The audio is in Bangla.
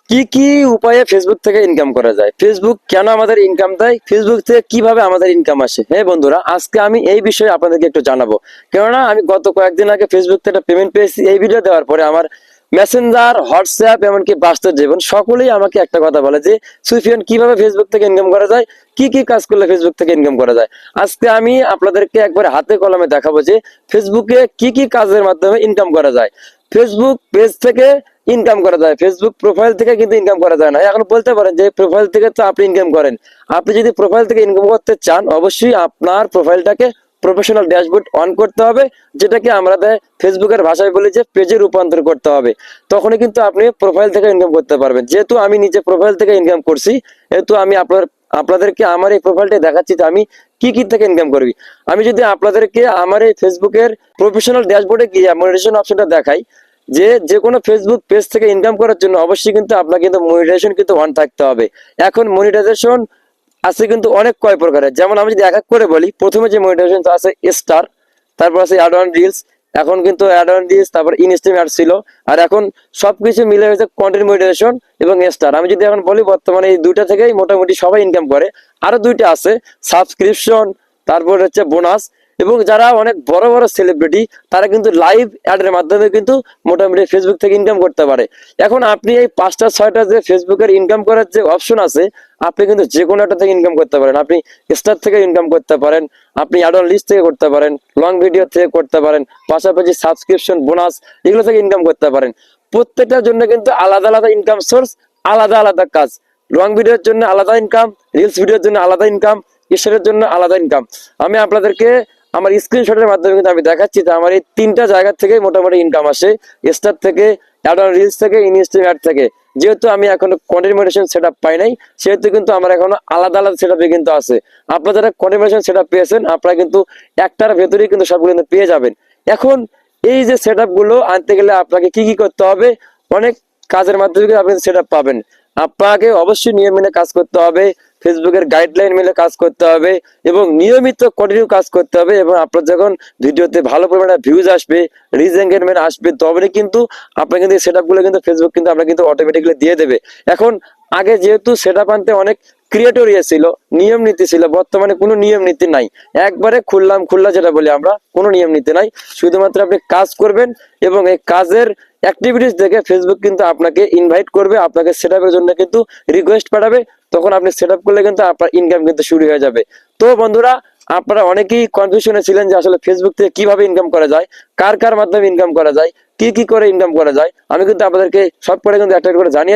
কি কি উপায়ে ফেসবুক থেকে ইনকাম করা যায়, ফেসবুক কেন আমাদের ইনকাম দেয়, ফেসবুক থেকে কিভাবে আমাদের ইনকাম আসে। হ্যাঁ বন্ধুরা, আজকে আমি এই বিষয়ে আপনাদেরকে একটু জানাবো। কেননা আমি গত কয়েকদিন আগে ফেসবুক থেকে একটা পেমেন্ট পেয়েছি। এই ভিডিও দেওয়ার পরে আমার মেসেঞ্জার, হোয়াটসঅ্যাপ, এমনকি বাস্তব জীবন সকলেই আমাকে একটা কথা বলে যে সুফিয়ান, কিভাবে ফেসবুক থেকে ইনকাম করা যায়, কি কি কাজ করলে ফেসবুক থেকে ইনকাম করা যায়। আজকে আমি আপনাদেরকে একবার হাতে কলমে দেখাবো যে ফেসবুকে কি কি কাজের মাধ্যমে ইনকাম করা যায়। ফেসবুক পেজ থেকে ইনকাম করা যায়, ফেসবুক প্রোফাইল থেকে কিন্তু ইনকাম করা যায় না। এখন বলতে পারেন যে প্রোফাইল থেকে তো আপনি ইনকাম করেন। আপনি যদি প্রোফাইল থেকে ইনকাম করতে চান, অবশ্যই আপনার প্রোফাইলটাকে প্রফেশনাল ড্যাশবোর্ড অন করতে হবে, যেটাকে আমরা ফেসবুকের ভাষায় বলি যে পেজে রূপান্তর করতে হবে। তখনই কিন্তু আপনি প্রোফাইল থেকে ইনকাম করতে পারবেন। যেহেতু আমি নিজে প্রোফাইল থেকে ইনকাম করছি, যেহেতু আমি আপনাদেরকে আমার এই প্রোফাইলটা দেখাচ্ছি যে আমি কি কি থেকে ইনকাম করবি। আমি যদি আপনাদেরকে আমার এই ফেসবুকের প্রফেশনাল ড্যাশবোর্ডে গিয়ে মনিটাইজেশন অপশনটা দেখাই, যে যে কোনো ফেসবুক পেজ থেকে ইনকাম করার জন্য অবশ্যই কিন্তু আপনার কিন্তু মনিটাইজেশন কিন্তু অন থাকতে হবে। এখন মনিটাইজেশন আছে কিন্তু অনেক কয় প্রকারের। যেমন আমি যদি এক এক করে বলি, প্রথমে যে মনিটাইজেশন আছে স্টার, তারপর আছে অ্যাড অন রিলস। এখন কিন্তু অ্যাড অন রিলস, তারপর ইনস্ট্রিম অ্যাড ছিল, আর এখন সবকিছু মিলে হয়েছে কন্টেন্ট মনিটাইজেশন এবং স্টার। আমি যদি এখন বলি, বর্তমানে এই দুইটা থেকেই মোটামুটি সবাই ইনকাম করে। আরো দুইটা আছে, সাবস্ক্রিপশন, তারপর হচ্ছে বোনাস। এবং যারা অনেক বড় বড় সেলিব্রিটি, তারা কিন্তু লাইভ অ্যাডের মাধ্যমে কিন্তু মোটামুটি ফেসবুক থেকে ইনকাম করতে পারে। এখন আপনি এই পাঁচটা ছয়টা যে ফেসবুকের ইনকাম করার যে অপশন আছে, আপনি কিন্তু যে কোনো একটা থেকে ইনকাম করতে পারেন। আপনি স্টার থেকে ইনকাম করতে পারেন, আপনি অ্যাড অন লিস্ট থেকে করতে পারেন, লং ভিডিও থেকে করতে পারেন, পাশাপাশি সাবস্ক্রিপশন, বোনাস, এগুলো থেকে ইনকাম করতে পারেন। প্রত্যেকটার জন্য কিন্তু আলাদা আলাদা ইনকাম সোর্স, আলাদা আলাদা কাজ। লং ভিডিওর জন্য আলাদা ইনকাম, রিলস ভিডিওর জন্য আলাদা ইনকাম, স্টারের জন্য আলাদা ইনকাম। আমি আপনাদেরকে আমার স্ক্রিনশটের মাধ্যমে কিন্তু আমি দেখাচ্ছি যে আমার এই তিনটা জায়গা থেকে মোটামুটি ইনকাম আসে। স্টার থেকে, অ্যাড অন রিলস থেকে, ইনস্ট্রিম অ্যাড থেকে। যেহেতু আমি এখনো কন্টেন্ট মনিটাইজেশন সেটআপ পাই নাই, সেহেতু কিন্তু আমার এখনো আলাদা আলাদা সেটআপে কিন্তু আছে। আপনারা যারা কন্টেন্ট মনিটাইজেশন সেটআপ পেয়েছেন, আপনারা কিন্তু একটার ভেতরেই কিন্তু সবগুলো কিন্তু পেয়ে যাবেন। এখন এই যে সেটআপ গুলো আনতে গেলে আপনাকে কি কি করতে হবে, অনেক কাজের মাধ্যমে কিন্তু আপনি সেটআপ পাবেন। আপনাকে অবশ্যই নিয়ম মেনে কাজ করতে হবে, ফেসবুকের গাইডলাইন মেনে কাজ করতে হবে, এবং নিয়মিত কন্টিনিউ কাজ করতে হবে। এবং আপনার যখন ভিডিওতে ভালো পরিমাণে ভিউজ আসবে, রিচ এঙ্গেজমেন্ট আসবে, তবে কিন্তু আপনার কিন্তু সেটআপ গুলো কিন্তু ফেসবুক কিন্তু আমরা কিন্তু অটোমেটিক্যালি দিয়ে দেবে। এখন আগে যেহেতু সেটআপ আনতে অনেক ক্রিয়েটর ছিল, নিয়ম নীতি ছিল, বর্তমানে কোনো নিয়ম নীতি নাই। একবারে খুললাম খুল্লা যেটা বলি আমরা, কোনো নিয়ম নীতি নাই। শুধুমাত্র আপনি কাজ করবেন এবং এই কাজের অ্যাক্টিভিটিস দেখে ফেসবুক কিন্তু আপনাকে ইনভাইট করবে, আপনাকে সেটআপের জন্য কিন্তু রিকোয়েস্ট পাঠাবে। তখন আপনি সেটআপ করলে কিন্তু আপনার ইনকাম কিন্তু শুরু হয়ে যাবে। তো বন্ধুরা, আপনারা অনেকেই কনফিউশনে ছিলেন যে আসলে ফেসবুক থেকে কিভাবে ইনকাম করা যায়, কার কার মাধ্যমে ইনকাম করা যায়, কি কি করে ইনকাম করা যায়। আমি কিন্তু আপনাদেরকে সব করে কিন্তু একটা করে জানিয়ে